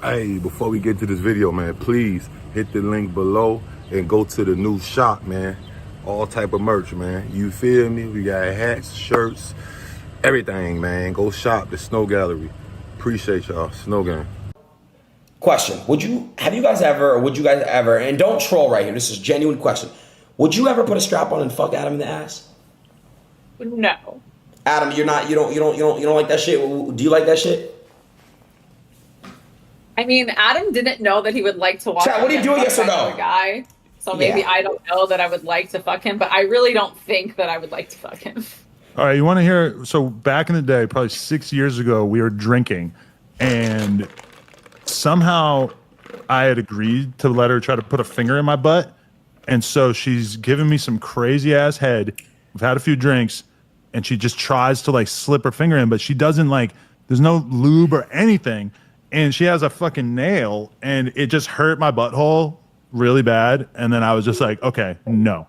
Hey, before we get to this video, man, please hit the link below and go to the new shop, man. All type of merch, man. You feel me? We got hats, shirts, everything, man. Go shop the Snow Gallery. Appreciate y'all. Snow Gang. Question. Would you guys ever, and don't troll right here, this is a genuine question. Would you ever put a strap on and fuck Adam in the ass? No. Adam, you don't like that shit? Do you like that shit? I mean, Adam didn't know that he would like to watch. Chat, what are you doing, yes or no? Guy. So maybe I don't know that I would like to fuck him, but I really don't think that I would like to fuck him. All right, you want to hear? So back in the day, probably 6 years ago, we were drinking, and somehow I had agreed to let her try to put a finger in my butt, and so she's giving me some crazy ass head. We've had a few drinks, and she just tries to like slip her finger in, but she doesn't like. There's no lube or anything, and she has a fucking nail, and it just hurt my butthole really bad. And then I was just like, okay, no.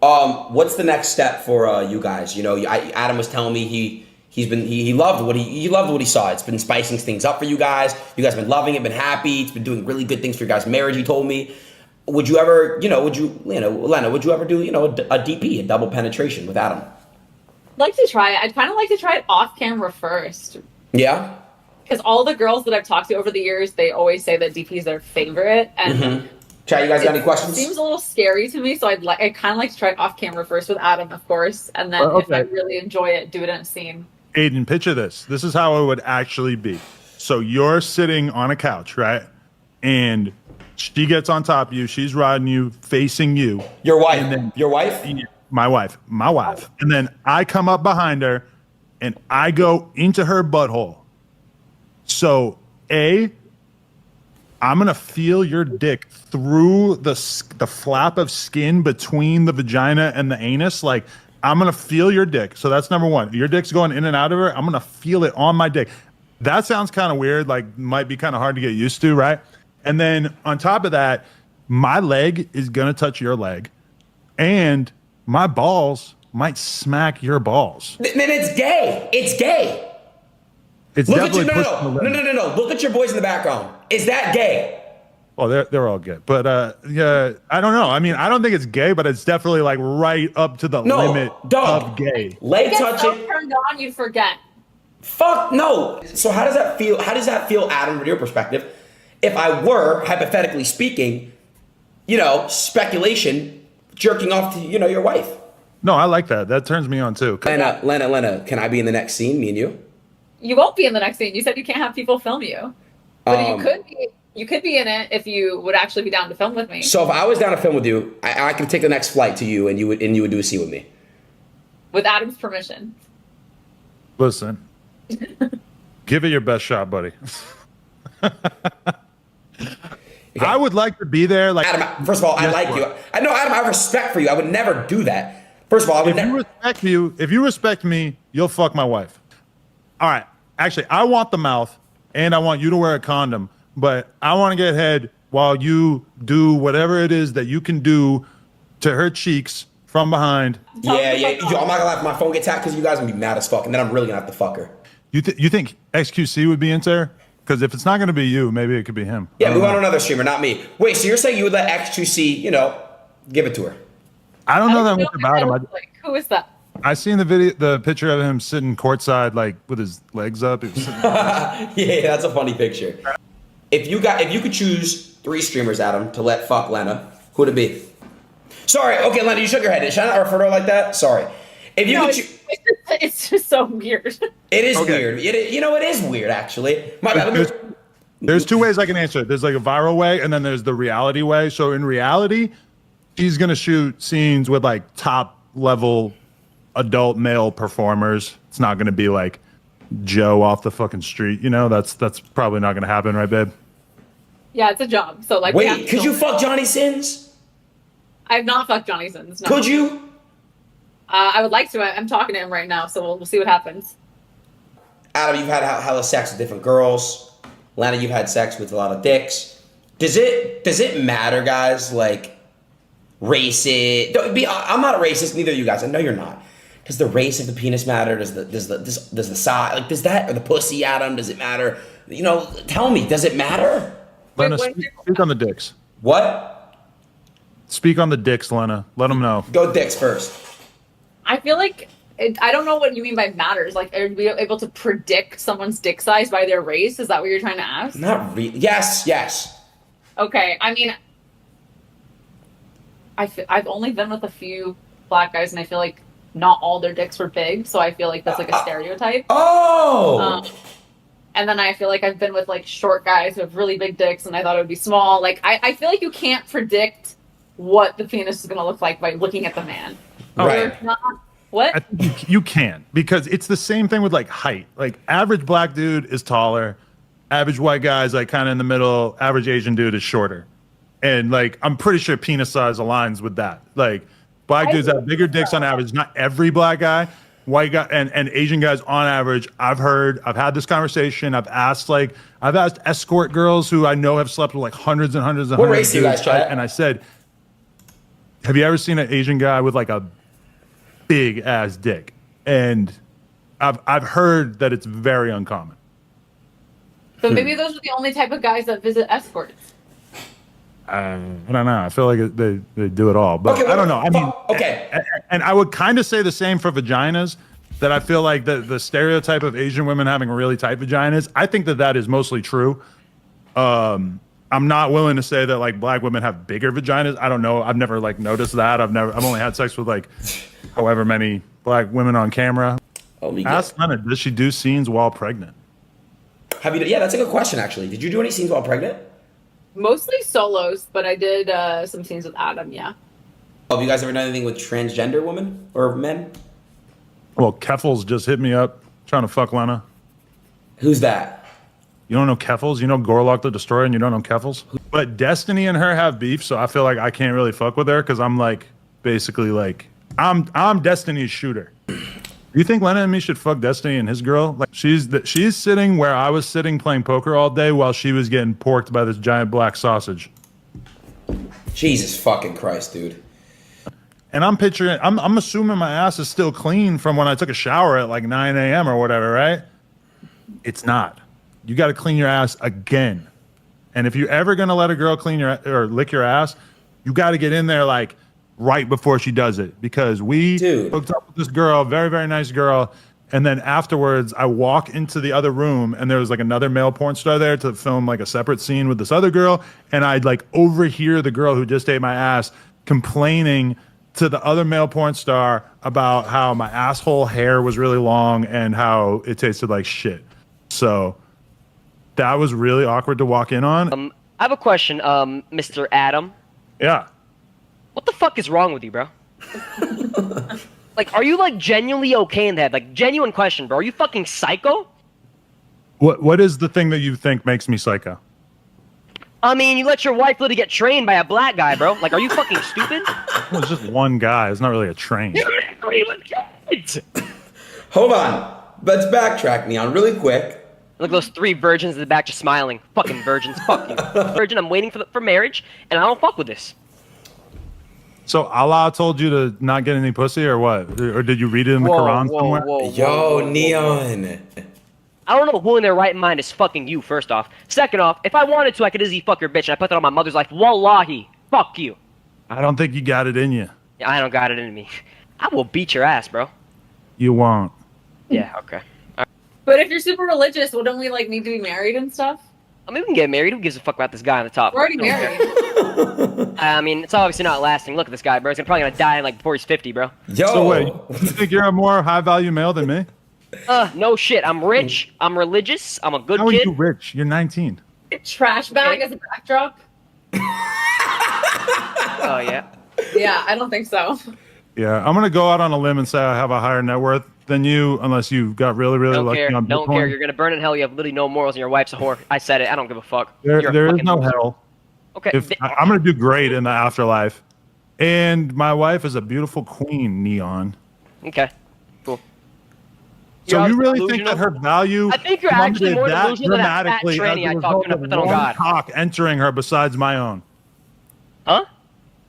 What's the next step for you guys? You know, Adam was telling me he loved what he saw. It's been spicing things up for you guys. You guys have been loving it, been happy. It's been doing really good things for your guys' marriage. He told me. Would you ever, Lena, would you ever do, a DP, a double penetration with Adam? I'd like to try it. I'd kind of like to try it off camera first. Yeah. Because all the girls that I've talked to over the years, they always say that DP is their favorite. And Chat, you guys got any questions? It seems a little scary to me, so I'd kind of like to try it off camera first with Adam, of course, and then if I really enjoy it, do it in a scene. Aiden, picture this. This is how it would actually be. So you're sitting on a couch, right? And she gets on top of you. She's riding you, facing you. Your wife. And then, your wife? My wife. My wife. And then I come up behind her, and I go into her butthole. So, I'm going to feel your dick through the flap of skin between the vagina and the anus. Like, I'm going to feel your dick. So that's number one. Your dick's going in and out of her. I'm going to feel it on my dick. That sounds kind of weird. Like, might be kind of hard to get used to, right? And then on top of that, my leg is going to touch your leg. And my balls might smack your balls. Man, it's gay. It's gay. It's Look definitely at you. No. Look at your boys in the background. Is that gay? Oh, they're all good. But yeah, I don't know. I mean, I don't think it's gay, but it's definitely like right up to the limit of gay. Leg touching. So turned on, you forget. Fuck no. So how does that feel? How does that feel, Adam, from your perspective? If I were, hypothetically speaking, speculation, jerking off to, your wife. No, I like that. That turns me on too. Lena, can I be in the next scene, me and you? You won't be in the next scene. You said you can't have people film you. But you could be in it if you would actually be down to film with me. So if I was down to film with you, I could take the next flight to you and you would do a scene with me. With Adam's permission. Listen. Give it your best shot, buddy. Okay. I would like to be there. Like, Adam, first of all, I like you. I know, Adam, I have respect for you. I would never do that. First of all, if you respect me, you'll fuck my wife. All right. Actually, I want the mouth, and I want you to wear a condom, but I want to get head while you do whatever it is that you can do to her cheeks from behind. Yeah. Yo, I'm not gonna lie, if my phone gets hacked because you guys are gonna be mad as fuck, and then I'm really gonna have to fuck her. You think XQC would be into her? Because if it's not going to be you, maybe it could be him. Yeah, we want another streamer, not me. Wait, so you're saying you would let X2C, give it to her? I don't know that much about him. Who is that? I seen the picture of him sitting courtside, like with his legs up. Yeah, that's a funny picture. If you could choose 3 streamers, Adam, to let fuck Lena, who would it be? Sorry, okay, Lena, you shook your head. Should I not refer to her like that? Sorry. If you could it's just so weird. It is weird. It is weird, actually. My bad. There's 2 ways I can answer it. There's like a viral way, and then there's the reality way. So in reality, he's going to shoot scenes with like top level adult male performers. It's not going to be like Joe off the fucking street. That's probably not going to happen, right, babe? Yeah, it's a job. So like, wait, could you fuck Johnny Sins? I've not fucked Johnny Sins. No. Could you? I would like to. I'm talking to him right now, so we'll see what happens. Adam, you've had hella sex with different girls. Lana, you've had sex with a lot of dicks. Does it matter, guys? Like, racist? I'm not a racist. Neither of you guys. I know you're not. Does the race of the penis matter? Does the size, like, does that, or the pussy, Adam? Does it matter? Tell me. Does it matter? Lena, what- speak on the dicks. What? Speak on the dicks, Lena. Let them know. Go dicks first. I feel like I don't know what you mean by matters. Like, are we able to predict someone's dick size by their race? Is that what you're trying to ask? Not really. Yes. Okay, I mean, I've only been with a few black guys, and I feel like not all their dicks were big, so I feel like that's like a stereotype. Oh. And then I feel like I've been with like short guys who have really big dicks, and I thought it would be small. Like, I feel like you can't predict what the penis is going to look like by looking at the man. Right. What? I think you can, because it's the same thing with like height. Like average black dude is taller, average white guy is like kind of in the middle, average Asian dude is shorter. And like I'm pretty sure penis size aligns with that. Like black dudes have bigger dicks on average. Not every black guy, white guy and Asian guys on average. I've had this conversation. I've asked escort girls who I know have slept with like hundreds and hundreds and What hundreds race do you guys try? and I said, have you ever seen an Asian guy with like a big ass dick? And I've heard that it's very uncommon. So maybe those are the only type of guys that visit escorts. I don't know. I feel like they do it all, but Okay, I don't know. I mean, okay. and I would kind of say the same for vaginas. That I feel like the stereotype of Asian women having really tight vaginas. I think that is mostly true. I'm not willing to say that like black women have bigger vaginas. I don't know. I've never like noticed that. I've only had sex with like however many black women on camera. Ask Lena, does she do scenes while pregnant? Yeah, that's a good question actually. Did you do any scenes while pregnant? Mostly solos, but I did some scenes with Adam, yeah. Oh, have you guys ever done anything with transgender women or men? Well, Keffels just hit me up trying to fuck Lena. Who's that? You don't know Keffels? You know Gorlock the Destroyer and you don't know Keffels? But Destiny and her have beef, so I feel like I can't really fuck with her because I'm like, basically like, I'm Destiny's shooter. You think Lena and me should fuck Destiny and his girl? Like she's sitting where I was sitting playing poker all day while she was getting porked by this giant black sausage. Jesus fucking Christ, dude. And I'm picturing, I'm assuming my ass is still clean from when I took a shower at like 9 a.m. or whatever, right? It's not. You got to clean your ass again. And if you're ever going to let a girl clean your or lick your ass, you got to get in there like right before she does it. Because we hooked up with this girl, very, very nice girl. And then afterwards, I walk into the other room and there was like another male porn star there to film like a separate scene with this other girl. And I'd like overhear the girl who just ate my ass complaining to the other male porn star about how my asshole hair was really long and how it tasted like shit. So that was really awkward to walk in on. I have a question, Mr. Adam. Yeah. What the fuck is wrong with you, bro? Like, are you like genuinely okay in the head? Like, genuine question, bro. Are you fucking psycho? What is the thing that you think makes me psycho? I mean, you let your wife literally get trained by a black guy, bro. Like, are you fucking stupid? Well, it's just one guy. It's not really a train. Hold on. Let's backtrack, Neon, really quick. Look at those three virgins in the back just smiling. Fucking virgins. Fuck you. Virgin, I'm waiting for marriage, and I don't fuck with this. So Allah told you to not get any pussy or what? Or did you read it in the Quran somewhere? Yo, Neon. I don't know who in their right mind is fucking you, first off. Second off, if I wanted to, I could easily fuck your bitch, and I put that on my mother's life. Wallahi. Fuck you. I don't think you got it in you. Yeah, I don't got it in me. I will beat your ass, bro. You won't. Yeah, okay. But if you're super religious, wouldn't we like need to be married and stuff? I mean, we can get married. Who gives a fuck about this guy on the top? We're already married. I mean, it's obviously not lasting. Look at this guy, bro. He's probably gonna die like before he's 50, bro. Yo. So wait, you think you're a more high value male than me? No shit. I'm rich. I'm religious. I'm a good How are kid. you rich? You're 19. Trash bag as a backdrop? Oh yeah. Yeah, I don't think so. Yeah, I'm gonna go out on a limb and say I have a higher net worth than you, unless you got really, really Don't lucky care. on Bitcoin. Don't care. You're gonna burn in hell. You have literally no morals, and your wife's a whore. I said it. I don't give a fuck. There You're a is fucking no loser. hell. Okay. I'm gonna do great in the afterlife, and my wife is a beautiful queen, Neon. Okay. Cool. So You're you really obviously think that delusional. her value I think you're actually plummeted more that delusional than that fat dramatically tranny as I a talked result to of put that on one God. cock entering her besides my own? Huh?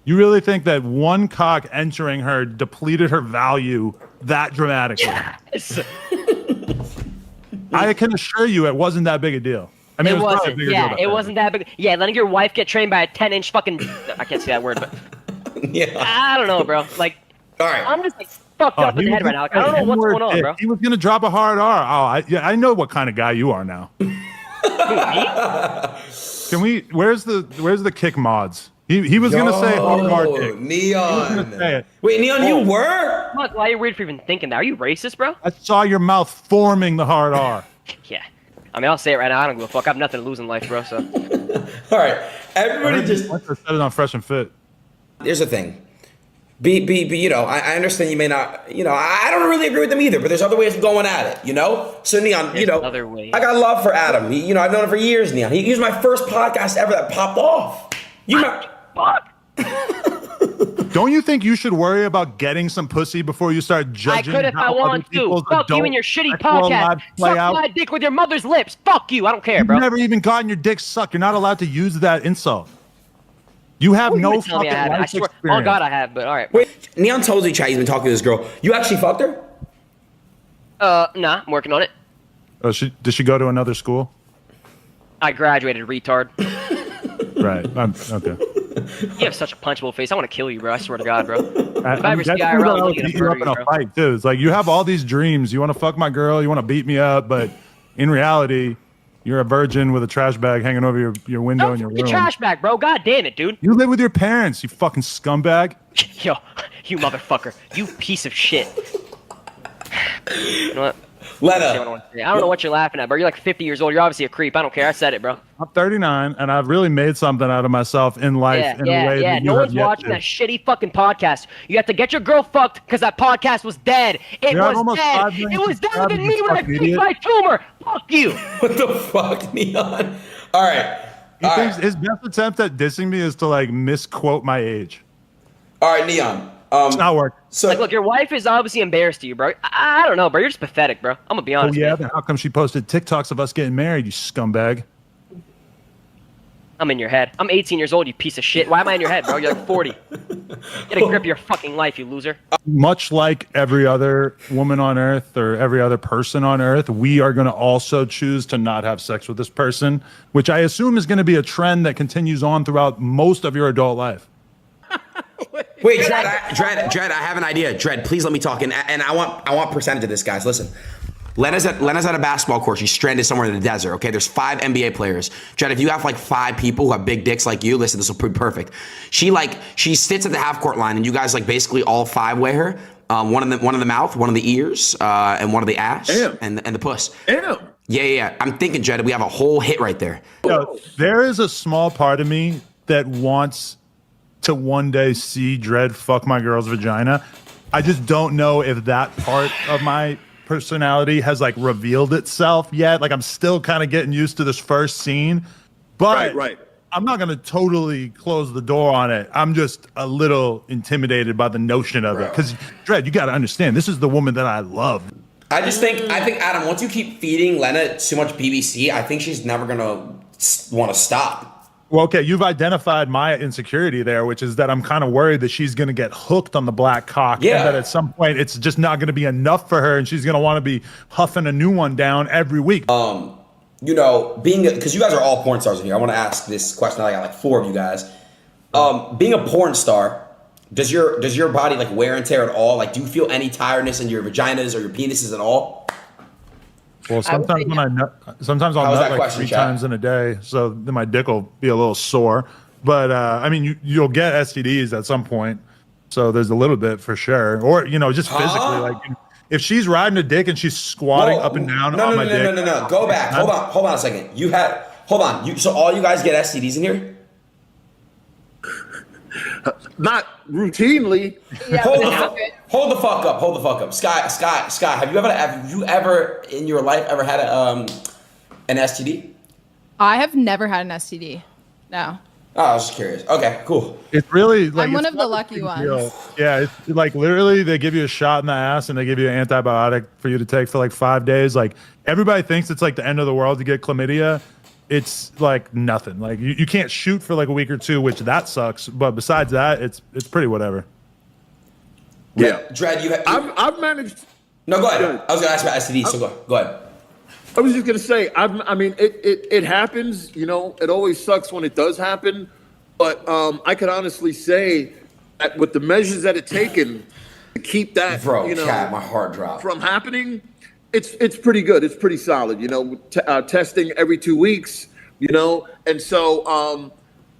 You really think that one cock entering her depleted her value that dramatically? Yes. I can assure you it wasn't that big a deal. I mean, it was probably a wasn't. bigger Yeah, deal back it then. wasn't that big. Yeah, letting your wife get trained by a 10-inch fucking. I can't say that word, but Yeah. I don't know, bro. Like, All right. I'm just like fucked up in the head right now. Like, I don't know what's going on, bro. He was gonna drop a hard R. Oh, I know what kind of guy you are now. Who, me? Can we? Where's the kick mods? He was gonna say hard kick. Neon. Say it. Wait, Neon, you were? Fuck, why are you weird for even thinking that? Are you racist, bro? I saw your mouth forming the hard R. Yeah. I mean, I'll say it right now. I don't give a fuck. I have nothing to lose in life, bro. So. All right. Everybody just. I said it on Fresh and Fit. Here's the thing. You know, I understand you may not, you know, I don't really agree with them either, but there's other ways of going at it, you know? So, Neon, you know, other ways. I got love for Adam. You know, I've known him for years, Neon. He was my first podcast ever that popped off. Fuck. Don't you think you should worry about getting some pussy before you start I judging? could if I how other want to. people's Fuck you adult and your shitty sexual podcast. lives play Suck out? my dick with your mother's lips. Fuck you. I don't care, You've bro. never even gotten your dick sucked. You're not allowed to use that insult. You have You no would tell me fucking I have. I life swear. experience. Oh God, I have. But all right. Wait, Neon told you, Chad, he's been talking to this girl. You actually fucked her? Nah, I'm working on it. Oh, did she go to another school? I graduated, retard. Right. Okay. You have such a punchable face. I want to kill you, bro. I swear to God, bro. If I ever see That's IRL, what I'm I would looking beat to you up murder in you, a bro. fight too. It's like you have all these dreams. You want to fuck my girl. You want to beat me up, but in reality, you're a virgin with a trash bag hanging over your window in Don't your fucking room. trash bag, bro. God damn it, dude. You live with your parents. You fucking scumbag. Yo, you motherfucker. You piece of shit. You know what? Say what I Lena. want to say. I don't know what you're laughing at, bro. You're like 50 years old. You're obviously a creep. I don't care. I said it, bro. I'm 39, and I've really made something out of myself in life in a way that you No have one's yet watching to. that shitty fucking podcast. You have to get your girl fucked because that podcast was dead. It You have was almost dead. 5 million It was deader than subscribers, me you when I fucking beat idiot. my tumor. Fuck you. What the fuck, Neon? All right. He All thinks right. his best attempt at dissing me is to like misquote my age. All right, Neon. It's not working. So, Like, look, your wife is obviously embarrassed to you, bro. I don't know, bro. You're just pathetic, bro. I'm gonna be Oh honest. yeah, man. then how come she posted TikToks of us getting married? You scumbag. I'm in your head. I'm 18 years old, you piece of shit. Why am I in your head, bro? You're like 40. Get a grip of your fucking life, you loser. Much like every other woman on earth or every other person on earth, we are going to also choose to not have sex with this person, which I assume is going to be a trend that continues on throughout most of your adult life. wait, Dred, I have an idea. Dred, please let me talk. And I want percentage of this, guys. Listen. Lena's at a basketball court. She's stranded somewhere in the desert. Okay, there's 5 NBA players. Dred, if you have like 5 people who have big dicks like you, listen, this will be perfect. She sits at the half court line, and you guys like basically all 5 weigh her. One in the mouth, one in the ears, and one of the ass, Damn. and the puss. Damn. Yeah. I'm thinking, Dred, we have a whole hit right there. Yo, there is a small part of me that wants to one day see Dred fuck my girl's vagina. I just don't know if that part of my personality has like revealed itself yet. Like I'm still kind of getting used to this first scene, but Right. I'm not going to totally close the door on it. I'm just a little intimidated by the notion of it. Because, Dred, you got to understand, this is the woman that I love. I think Adam, once you keep feeding Lena too much BBC, I think she's never gonna want to stop. Well, okay, you've identified my insecurity there, which is that I'm kind of worried that she's going to get hooked on the black cock. Yeah. And that at some point it's just not going to be enough for her and she's going to want to be huffing a new one down every week. You know, because you guys are all porn stars in here, I want to ask this question. I got like 4 of you guys. Being a porn star, does your body like wear and tear at all? Like, do you feel any tiredness in your vaginas or your penises at all? Well, sometimes sometimes I'll How was nut that like question, 3 Chad? times in a day, so then my dick will be a little sore. But I mean, you'll get STDs at some point, so there's a little bit for sure. Or just physically, like if she's riding a dick and she's squatting up and down on my dick. No. Go back. Hold on a second. So all you guys get STDs in here? Not routinely. Yeah, Hold but the, now fu- it- hold the fuck up. Hold the fuck up. Sky, have you ever in your life ever had an STD? I have never had an STD. No. Oh, I was just curious. Okay, cool. It's really like I'm one it's of the not a lucky big ones. deal. Yeah, it's like literally they give you a shot in the ass and they give you an antibiotic for you to take for like 5 days. Like everybody thinks it's like the end of the world to get chlamydia. It's like nothing. Like you can't shoot for like a week or 2, which that sucks. But besides that, it's pretty whatever. Yeah. Dred, I've managed. No, go ahead. Go ahead. I was gonna ask about STDs, so go ahead. I was just gonna say, I mean, it happens. You know, it always sucks when it does happen. But I can honestly say that with the measures that are taken to keep that, Bro, you know, chat, my heart dropped. from happening, it's pretty good. It's pretty solid. You know, testing every 2 weeks. You know, and so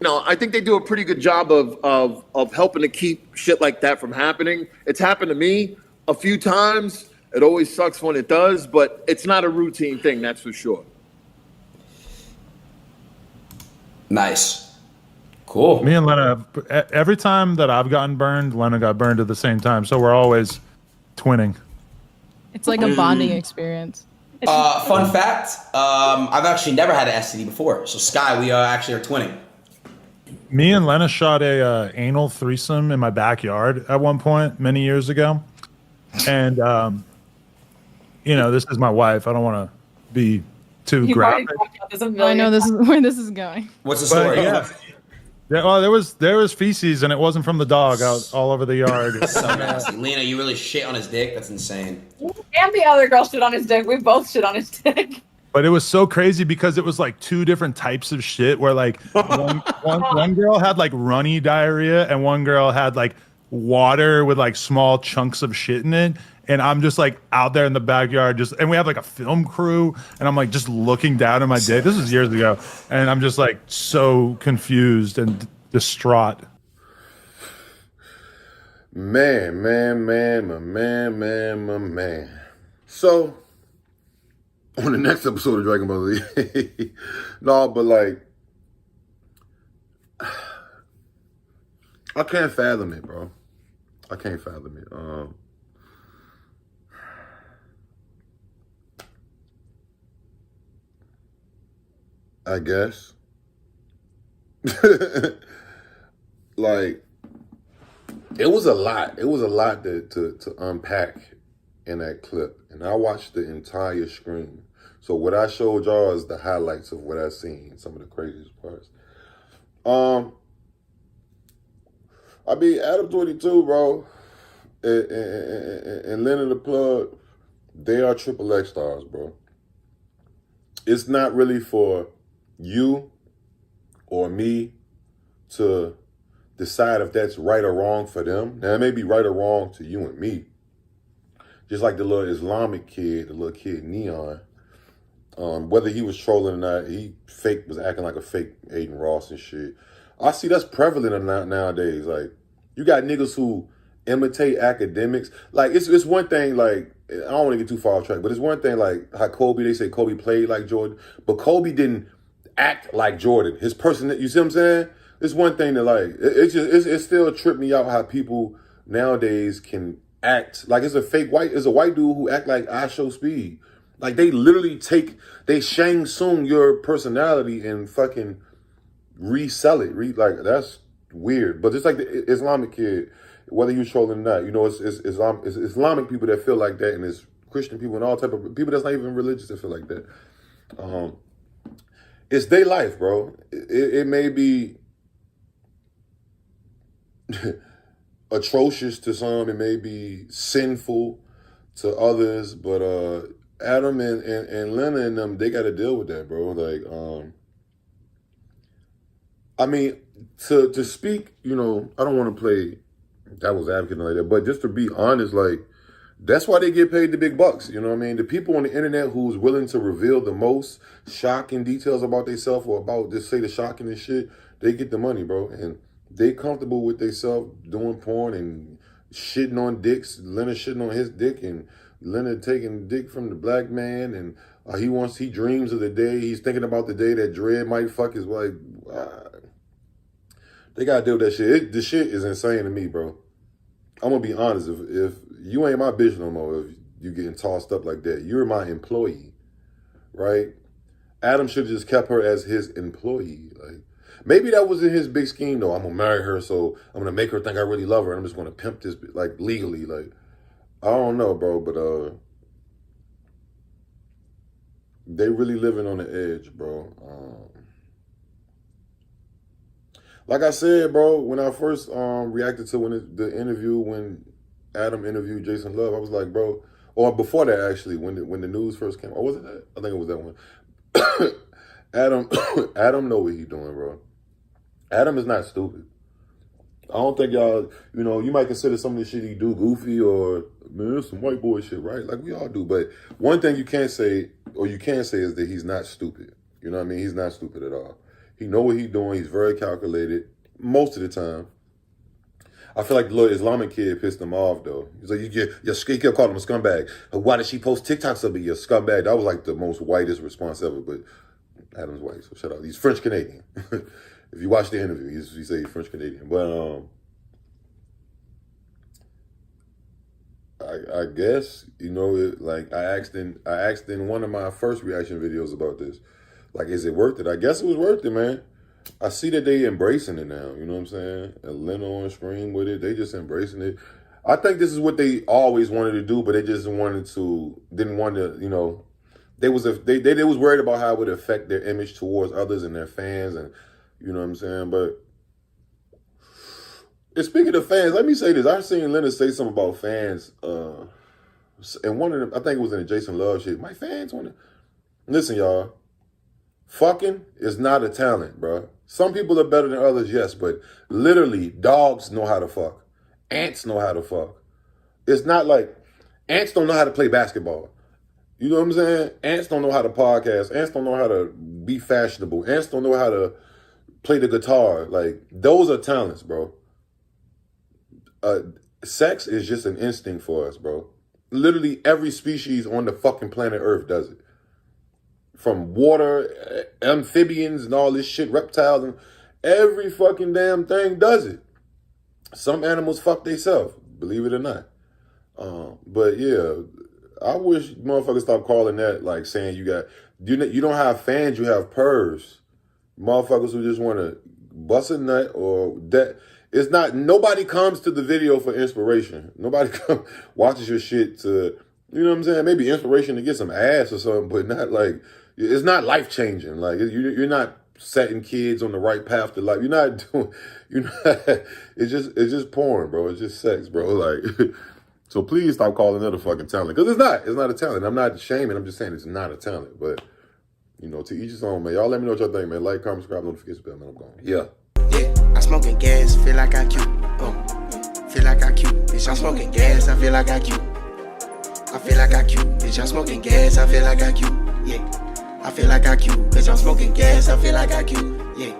you know, I think they do a pretty good job of helping to keep shit like that from happening. It's happened to me a few times. It always sucks when it does, but it's not a routine thing, that's for sure. Nice. Cool. Me and Lena, every time that I've gotten burned, Lena got burned at the same time. So we're always twinning. It's like a bonding experience. Fun fact, I've actually never had an STD before. So Sky, we actually are twinning. Me and Lena shot a anal threesome in my backyard at one point many years ago. And, you know, this is my wife. I don't want to be too You've already graphic. talked about this a I million know this times. is where this is going. What's the But story? yeah. Yeah, well, there was feces and it wasn't from the dog out all over the yard. So nasty. Lena, you really shit on his dick? That's insane. And the other girl shit on his dick. We both shit on his dick. But it was so crazy because it was like two different types of shit where like one girl had like runny diarrhea and one girl had like water with like small chunks of shit in it. And I'm just like out there in the backyard and we have like a film crew and I'm like just looking down at my dick. This was years ago. And I'm just like so confused and distraught. Man. So, on the next episode of Dragon Ball Z, no, but like, I can't fathom it, bro. I can't fathom it. I guess. Like, it was a lot. It was a lot to unpack in that clip. And I watched the entire screen. So what I showed y'all is the highlights of what I seen, some of the craziest parts. I mean, Adam22, bro, and Leonard the Plug, they are triple X stars, bro. It's not really for you or me to decide if that's right or wrong for them. Now, it may be right or wrong to you and me. Just like the little Islamic kid, the little kid Neon. Whether he was trolling or not, he was acting like a fake Aiden Ross and shit. I see that's prevalent nowadays. Like, you got niggas who imitate academics. Like, it's one thing, like, I don't want to get too far off track, but it's one thing, like, how they say Kobe played like Jordan, but Kobe didn't act like Jordan. His person, you see what I'm saying? It's one thing that, like, it still tripped me out how people nowadays can act like it's a white dude who act like I Show Speed. Like, they literally they Shang Tsung your personality and fucking resell it. Like, that's weird. But just like the Islamic kid, whether you trolling or not, you know, it's Islamic people that feel like that, and it's Christian people and all type of people that's not even religious that feel like that. It's their life, bro. It may be atrocious to some, it may be sinful to others, but Adam and Lena and them, they got to deal with that, bro. Like, I mean, to speak, you know, I don't want to play devil's advocate like that, but just to be honest, like, that's why they get paid the big bucks. You know what I mean? The people on the internet who's willing to reveal the most shocking details about themselves or about just say the shocking shit, they get the money, bro. And they comfortable with themselves doing porn and shitting on dicks. Leonard shitting on his dick and Leonard taking dick from the black man, and he dreams of the day, he's thinking about the day that Dredd might fuck his wife. They gotta deal with that shit. The shit is insane to me, bro. I'm gonna be honest. If you ain't my bitch no more, if you getting tossed up like that, you're my employee, right? Adam should have just kept her as his employee. Like, maybe that wasn't his big scheme though. I'm gonna marry her, so I'm gonna make her think I really love her, and I'm just gonna pimp this like legally. Like, I don't know, bro, but they really living on the edge, bro. Like I said, bro, when I first reacted to the interview when Adam interviewed Jason Love, I was like, bro, or before that actually, when the news first came. Or was it that? I think it was that one. Adam know what he doing, bro. Adam is not stupid. I don't think y'all, you might consider some of the shit he do goofy or, man, it's some white boy shit, right? Like we all do. But one thing you can't say, is that he's not stupid. You know what I mean? He's not stupid at all. He know what he's doing. He's very calculated most of the time. I feel like the little Islamic kid pissed him off, though. He's like, he kept calling him a scumbag. Why did she post TikToks of me? You're a scumbag. That was like the most whitest response ever, but Adam's white, so shut up. He's French-Canadian. If you watch the interview, he say he's French-Canadian. But I guess, I asked in one of my first reaction videos about this, like, is it worth it? I guess it was worth it, man. I see that they embracing it now, you know what I'm saying? Atlanta on screen with it, they just embracing it. I think this is what they always wanted to do, but they just didn't want to, they was worried about how it would affect their image towards others and their fans, and you know what I'm saying? But speaking of fans, let me say this. I seen Leonard say something about fans, and one of them, I think it was in the Jason Love shit. My fans want to listen, y'all. Fucking is not a talent, bro. Some people are better than others, yes, but literally, dogs know how to fuck. Ants know how to fuck. It's not like ants don't know how to play basketball. You know what I'm saying? Ants don't know how to podcast. Ants don't know how to be fashionable. Ants don't know how to play the guitar. Like, those are talents, bro. Sex is just an instinct for us, bro. Literally every species on the fucking planet Earth does it. From water, amphibians and all this shit, reptiles, and every fucking damn thing does it. Some animals fuck themselves, believe it or not. But yeah, I wish motherfuckers stop calling that, like, saying you don't have fans, you have purrs. Motherfuckers who just want to bust a nut or that. It's not, nobody comes to the video for inspiration. Nobody watches your shit to, you know what I'm saying? Maybe inspiration to get some ass or something, but not like, it's not life changing. Like, you're not setting kids on the right path to life. It's just porn, bro. It's just sex, bro. Like, so please stop calling it a fucking talent. Because it's not a talent. I'm not shaming. I'm just saying it's not a talent. But, to each his own, man. Y'all let me know what y'all think, man. Like, comment, subscribe, notification bell, man. I'm going. Yeah. Yeah, I'm smoking gas, feel like I cute. Feel like I cute. Bitch, I'm smoking gas, I feel like I cute. I feel like I cute. Bitch, I'm smoking gas, I feel like I cute. Yeah. I feel like I cute. Bitch, I'm smoking gas, I feel like I cute. Yeah.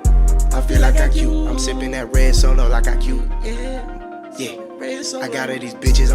I feel like I cute. I'm sipping that red solo like I cute. Yeah. I got all these bitches on